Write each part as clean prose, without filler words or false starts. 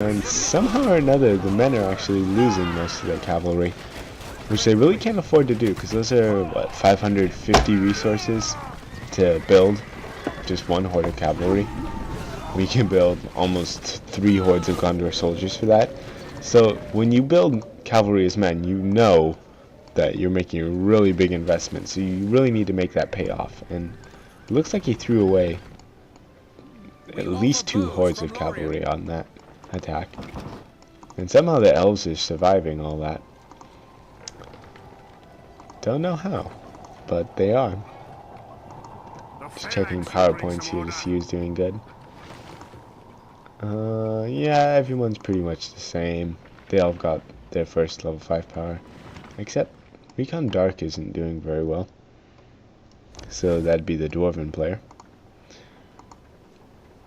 And somehow or another, the men are actually losing most of their cavalry, which they really can't afford to do, because those are, what, 550 resources to build just one horde of cavalry. We can build almost 3 hordes of Gondor soldiers for that. So when you build cavalry as men, you know that you're making a really big investment, so you really need to make that pay off. And it looks like he threw away at least 2 hordes of cavalry on that attack. And somehow the elves are surviving all that. Don't know how, but they are. Just checking PowerPoints here to see who's doing good. Yeah, everyone's pretty much the same. They all got their first level 5 power. Except Recon Dark isn't doing very well. So that'd be the Dwarven player.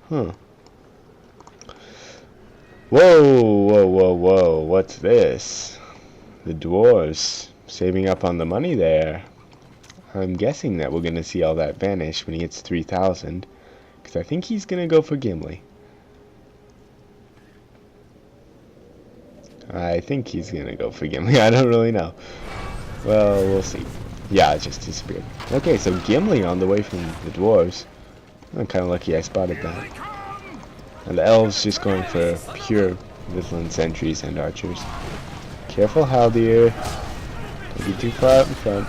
Huh. Whoa, whoa, whoa, whoa, what's this? The dwarves saving up on the money there. I'm guessing that we're going to see all that vanish when he hits 3,000. Because I think he's going to go for Gimli. I think he's going to go for Gimli. I don't really know. Well, we'll see. Yeah, it just disappeared. Okay, so Gimli on the way from the dwarves. I'm kind of lucky I spotted that. And the elves just going for pure Vigilant sentries and archers. Careful, Haldir. Don't be too far out in front.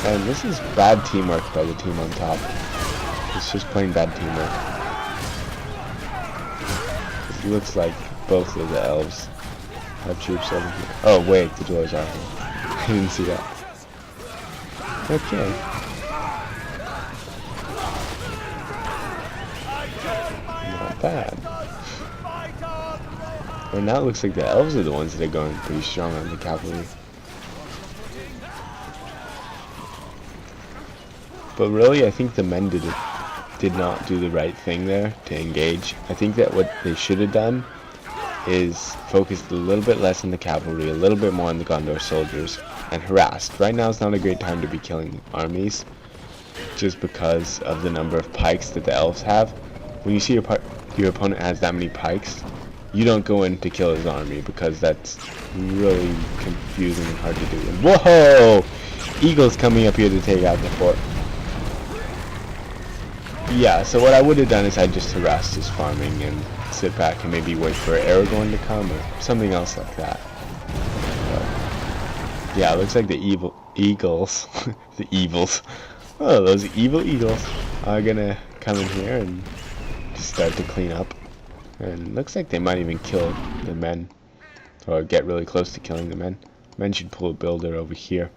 And this is bad teamwork by the team on top. It's just plain bad teamwork. It looks like both of the elves have troops over here. Oh wait, the dwarves are here. I didn't see that. Okay. Not bad. And now it looks like the elves are the ones that are going pretty strong on the cavalry. But really, I think the men did not do the right thing there to engage. I think that what they should have done is focused a little bit less on the cavalry, a little bit more on the Gondor soldiers, and harassed. Right now is not a great time to be killing armies, just because of the number of pikes that the elves have. When you see your opponent has that many pikes, you don't go in to kill his army, because that's really confusing and hard to do. And whoa! Eagles coming up here to take out the fort. Yeah, so what I would have done is I'd just harassed his farming and sit back and maybe wait for Aragorn to come or something else like that. But, yeah, it looks like the evil eagles, the evils, oh, those evil eagles are gonna come in here and just start to clean up. And it looks like they might even kill the men, or get really close to killing the men. Men should pull a builder over here,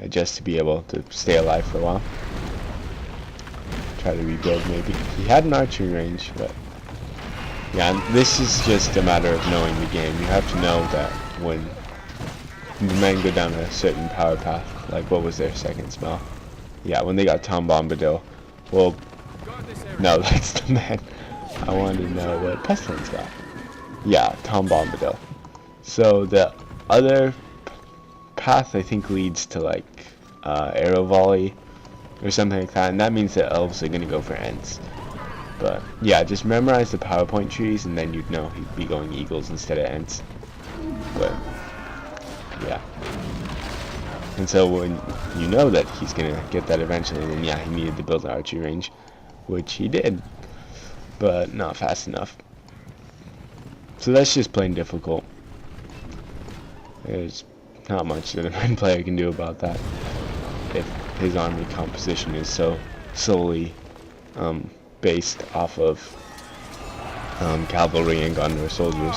just to be able to stay alive for a while. Try to rebuild maybe. He had an archery range, but yeah, this is just a matter of knowing the game. You have to know that when the men go down a certain power path, like what was their second spell? Yeah, when they got Tom Bombadil. Well, no, that's the man. I wanted to know what Pestilence got. Yeah, Tom Bombadil. So the other path I think leads to like arrow volley or something like that, and that means that elves are gonna go for Ents. But yeah, just memorize the PowerPoint trees and then you'd know he'd be going eagles instead of Ents. But yeah. And so when you know that he's gonna get that eventually, then yeah, he needed to build an archery range, which he did, but not fast enough. So that's just plain difficult. There's not much that a men player can do about that if his army composition is so solely based off of cavalry and Gondor soldiers,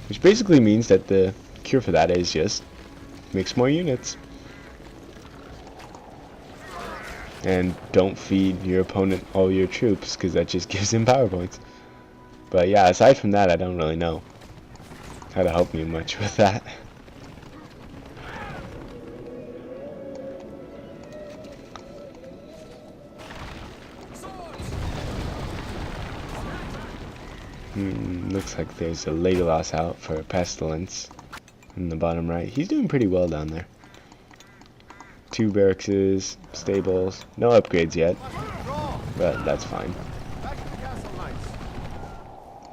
which basically means that the cure for that is just mix more units and don't feed your opponent all your troops, because that just gives him power points. But yeah, aside from that, I don't really know how to help you much with that. Looks like there's a Legolas out for Pestilence in the bottom right. He's doing pretty well down there. 2 barracks, stables, no upgrades yet, but that's fine.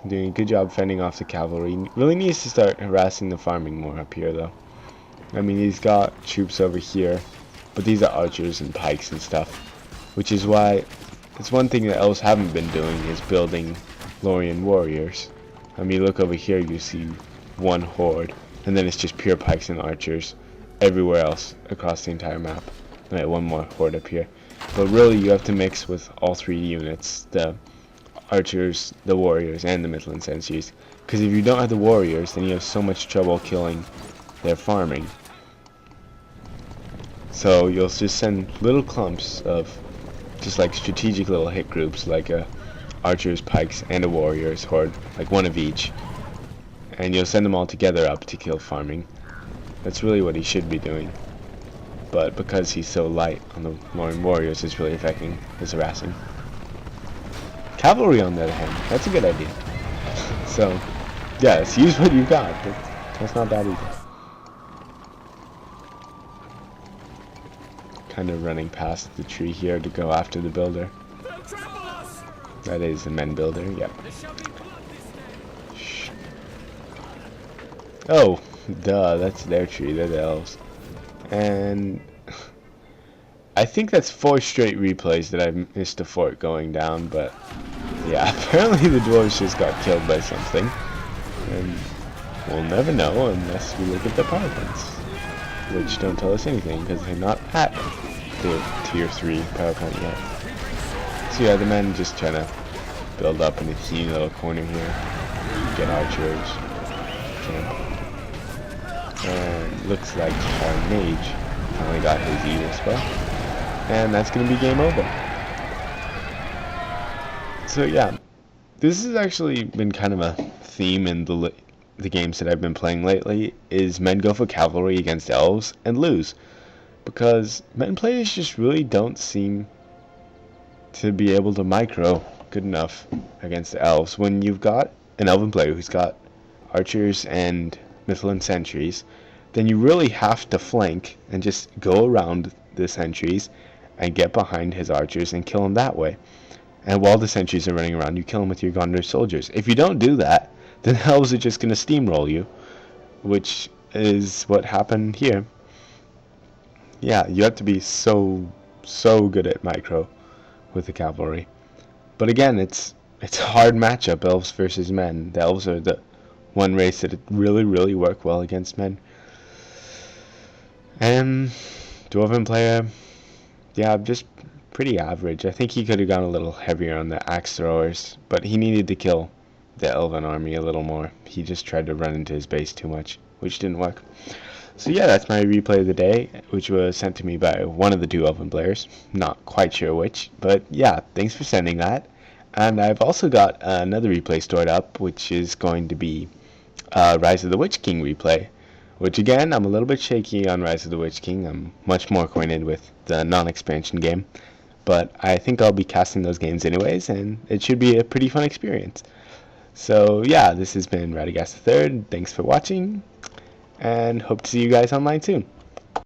Doing a good job fending off the cavalry. Really needs to start harassing the farming more up here, though. I mean, he's got troops over here, but these are archers and pikes and stuff, which is why it's one thing that elves haven't been doing is building Lorien warriors. I mean, look over here, you see one horde, and then it's just pure pikes and archers everywhere else across the entire map. Alright, one more horde up here. But really, you have to mix with all three units, the archers, the warriors, and the Midland sentries. Because if you don't have the warriors, then you have so much trouble killing their farming. So you'll just send little clumps of just like strategic little hit groups, like a archers, pikes, and a warriors horde, like one of each, and you'll send them all together up to kill farming. That's really what he should be doing, but because he's so light on the Lorien warriors, it's really affecting his harassing. Cavalry, on the other hand, that's a good idea. So yes, use what you got. That's not bad either. Kind of running past the tree here to go after the builder. That is the men builder, yep. Shh. Oh, duh, that's their tree, they're the elves. And I think that's 4 straight replays that I missed a fort going down, but yeah, apparently the dwarves just got killed by something. And we'll never know unless we look at the power plants, which don't tell us anything because they're not at the tier 3 power plant yet. So yeah, the men just trying to build up in a teeny little corner here, get archers, camp. And looks like our MaGe finally got his evil spell, and that's gonna be game over. So yeah, this has actually been kind of a theme in the games that I've been playing lately, is men go for cavalry against elves and lose, because men players just really don't seem to be able to micro good enough against the elves. When you've got an elven player who's got archers and Midland sentries, then you really have to flank and just go around the sentries and get behind his archers and kill him that way. And while the sentries are running around, you kill him with your Gondor soldiers. If you don't do that, then the elves are just going to steamroll you, which is what happened here. Yeah, you have to be so good at micro with the cavalry. But again, it's a hard matchup, elves versus men. The elves are the one race that really work well against men. And dwarven player, yeah, just pretty average. I think he could have gone a little heavier on the axe throwers, but he needed to kill the elven army a little more. He just tried to run into his base too much, which didn't work. So yeah, that's my replay of the day, which was sent to me by one of the 2 elven players. Not quite sure which, but yeah, thanks for sending that. And I've also got another replay stored up, which is going to be Rise of the Witch King replay, which again, I'm a little bit shaky on Rise of the Witch King. I'm much more acquainted with the non-expansion game, but I think I'll be casting those games anyways, and it should be a pretty fun experience. So yeah, this has been Radagast III. Thanks for watching, and hope to see you guys online soon.